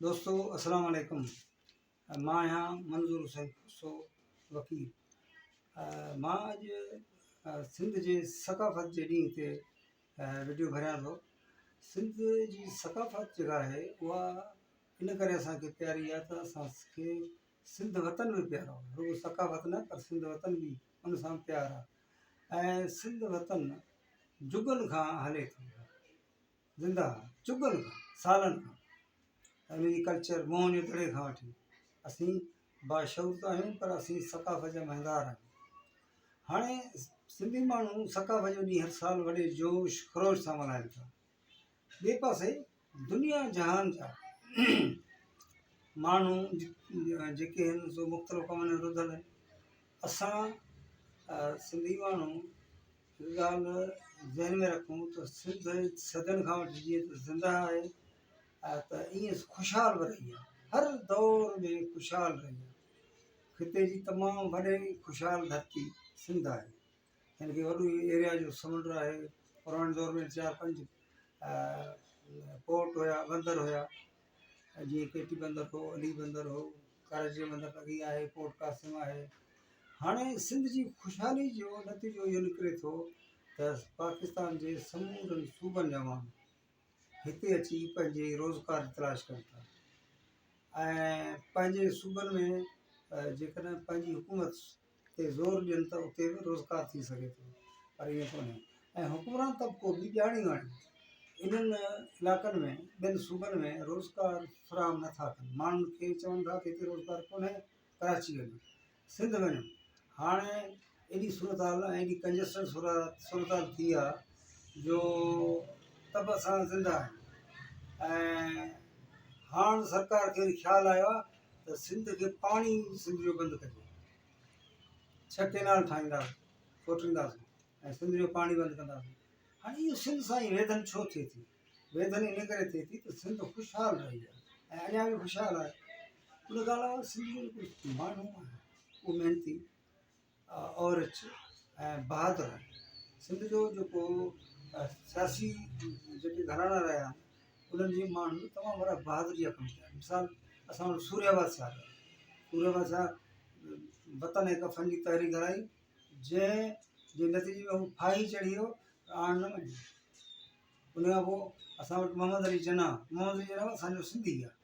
दोस्तों अस्सलाम वालेकुम। मां आहियां मंज़ूर हुसैन खुसो वकील। मां अॼु सिंध जे सकाफ़त जे ॾींहं ते वीडियो भरियां थो। सिंध जी सकाफ़त जेका आहे उहा इन करे असांखे प्यारी आहे त असांखे सिंध वतन बि प्यारो आहे। रुॻो सकाफ़त न पर सिंध वतन बि उन सां प्यारु आहे। ऐं सिंध वतन जुगनि खां हले थो, ज़िंदा जुगनि खां, सालनि खां। हुनजी कल्चर मोहन जे दड़े खां वठी असीं बाशऊर त आहियूं, पर असीं सकाफ़त जा महंदार आहियूं। हाणे सिंधी माण्हू सकाफ़त जो ॾींहुं हर साल वॾे जोश ख़रोश सां मल्हाइनि था। ॿिए पासे दुनिया जहान जा माण्हू जेके आहिनि सो मुख़्तलिफ़ कमनि में रुधल आहिनि। असां सिंधी माण्हू हिकु ॻाल्हि ज़हन में रखूं त सिंध सदियुनि खां वठी जीअं त ज़िंदा आहे त ईअं ख़ुशहाल बि रही आहे, हर दौर में ख़ुशहाल रही आहे। खिते जी तमामु वॾे ख़ुशहाल धरती सिंध आहे। हिन खे वॾो एरिया जो समुंड आहे। पुराणे दौर में 4-5 पोर्ट हुया, बंदर हुया, जीअं केटी बंदर हो, अली बंदर हो, कराची बंदर लॻी आहे, पोर्ट कासिम आहे। हाणे सिंध जी ख़ुशहाली जो नतीजो इहो निकिरे थो त पाकिस्तान जे समूरनि सूबनि जा माण्हू हिते अची पंहिंजे रोज़गार जी तलाश कनि था। ऐं पंहिंजे सूबनि में जेकॾहिं पंहिंजी हुकूमत ते ज़ोर ॾियनि त उते बि रोज़गार थी सघे थो, पर ईअं कोन्हे। ऐं हुकूमरान तबिको बि ॼाणियूं आहिनि इन्हनि इलाइक़नि में, ॿियनि सूबनि में रोज़गार फ़राहम नथा कनि। माण्हुनि खे चवनि था त हिते रोज़गार कोन्हे, कराची वञो, सिंध वञो। हाणे एॾी सूरत हाल ऐं एॾी कंजस्टेड सूरत हाल थी आहे जो तब असां ज़िंदा आहियूं। ऐं हाणे सरकार खे वरी ख़्यालु आयो आहे त सिंध खे पाणी सिंध जो बंदि कजे, 6 केनाल ठाहींदासीं, कोठींदासीं ऐं सिंध जो पाणी बंदि कंदासीं। हाणे इहो सिंध सां ई वेधन छो थिए थी? वेधन इन करे थिए थी त सिंध ख़ुशहाल रही आहे ऐं अञा बि ख़ुशहाल आहे। उन ॻाल्हि आहे सिंध जो जेको माण्हू आहे उहो महिनती और ऐं बहादुर आहे। सिंध जो जेको सियासी जेके घराना रहिया आहिनि उन्हनि जे माण्हू तमामु वॾा बहादुरी जा कमु कया आहिनि। मिसाल असां वटि सूर्या बादशाह आहे। सूर्या बादशाह वतन ऐं कफ़न जी तहरीक हलाई, जंहिं जे नतीजे में हू फाही चढ़ी वियो त आण न वञे। उन खां पोइ असां वटि मोहम्मद अली जिन्ना असांजो सिंधी आहे,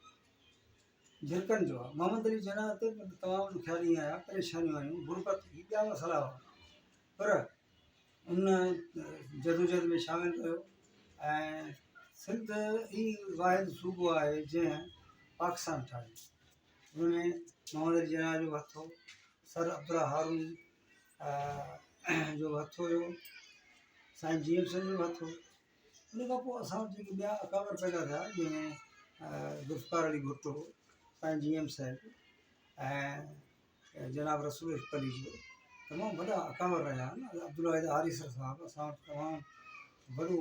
झिरकनि जो आहे। मोहम्मद अली जिन्ना ते तमामु ॾुखियारी आया, परेशानियूं आयूं, गुरबत हुई, ॿिया मसइला हुआ, पर उन जदोजहद में शामिलु कयो। ऐं सिंध ई वाहिद सूबो आहे जंहिं पाकिस्तान ठाहियो। हुनमें मोहम्मद अली जिन्ना जो हथु हो, सर अब्दुल्ला हारून जो हथु हुयो, साईं जीएमसन जो हथु हो। उन खां पोइ असां वटि जेके ॿिया अकाबर पैदा थिया, जंहिंमें ज़ुल्फ़िकार अली भुट्टो, साईं जीएम साहिब ऐं जनाब रसूल अली जो तमामु वॾा अकाबर रहिया आहिनि। अब्दुल वाहिद हारिसर साहिबु असां वटि तमामु वॾो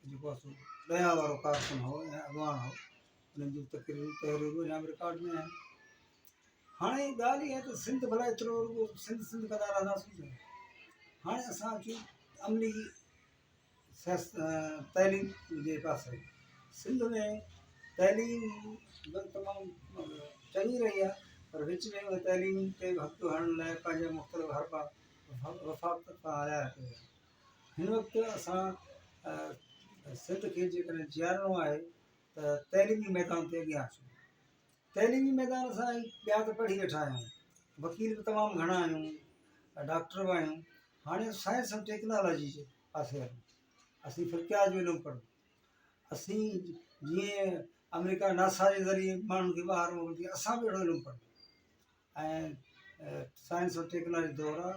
जेको आहे सो दया वारो कारकुन हो ऐं अॻवान हो। उन्हनि जूं तहरीरूं अञा बि रिकॉर्ड में आहिनि। हाणे ॻाल्हि इहा आहे त सिंध भला एतिरो रुॻो सिंध कंदा रहंदासीं। हाणे असां अचूं अमली तइलीम जे पासे। सिंध में तइलीम तमामु चङी रही आहे, पर विच में उन तइलीम ते हथु हणण लाइ पंहिंजा मुख़्तलिफ़ हरबा वफ़ाक़ सां हलाया पिया। हिन वक़्तु असां सिंध खे जेकॾहिं जीआरणो आहे त तइलीमी मैदान ते अॻियां अचूं। तइलीमी मैदान असां ॿिया त पढ़ी वेठा आहियूं, वकील बि तमामु घणा आहियूं, डॉक्टर बि आहियूं। हाणे साइंस ऐं टेक्नोलॉजी जे पासे हलूं। असीं फ़िल्कियात जो इल्मु पढ़ूं। असीं जीअं अमेरिका नासा जे ज़रिए माण्हुनि खे ॿाहिरि मोकिलियो, असां बि अहिड़ो इल्मु पढ़ूं। ऐं साइंस और टेक्नोलॉजी दौर आहे।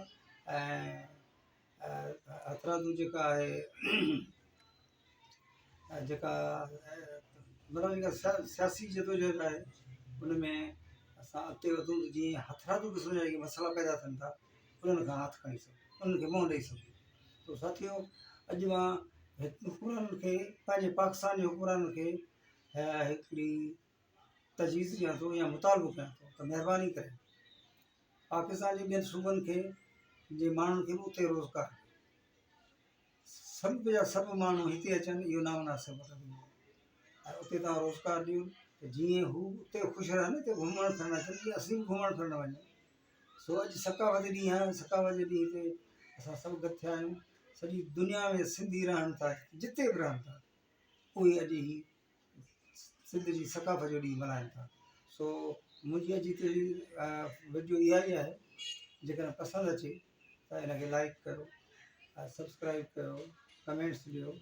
ऐं हथरादू जेका आहे जेका मतिलबु जेका सियासी जदोजहद आहे उन में असां अॻिते वधूं त जीअं हथरादू ॾिसण जा जेके मसइला पैदा थियनि था उन्हनि खां हथु खणी सघूं, उन्हनि खे मुंहुं ॾेई सघूं। त साथियो, अॼु मां हुकूमराननि खे, पंहिंजे पाकिस्तान जे हुकूमराननि खे हिकिड़ी तजवीज़ ॾियां थो या मुतालबो कयां थो त महिरबानी करे पाकिस्तान जे ॿियनि सूबनि खे जे माण्हुनि खे बि उते रोज़गार, सभु जा सभु माण्हू हिते अचनि, इहो नामुनासिबु आहे। ऐं उते तव्हां रोज़गार ॾियो त जीअं हू उते ख़ुशि रहनि हिते घुमणु फिरणु अचनि जीअं असीं बि घुमणु फिरणु वञूं। सो अॼु सकावत ॾींहुं आहे, सकावत जे ॾींहं ते असां सभु गॾु थिया आहियूं। सॼी दुनिया में सिंधी रहनि था, जिते बि रहनि था, उहे अॼु ही सिंध जी सकाफ़त जो ॾींहुं मल्हाइनि था। सो मुंहिंजी अॼु हिते वीडियो इहा ई आहे। जेकॾहिं पसंदि अचे त हिनखे लाइक कयो, सब्सक्राइब कयो, कमेंट्स ॾियो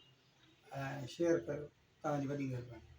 ऐं शेयर कयो। तव्हांजी वॾी महिरबानी।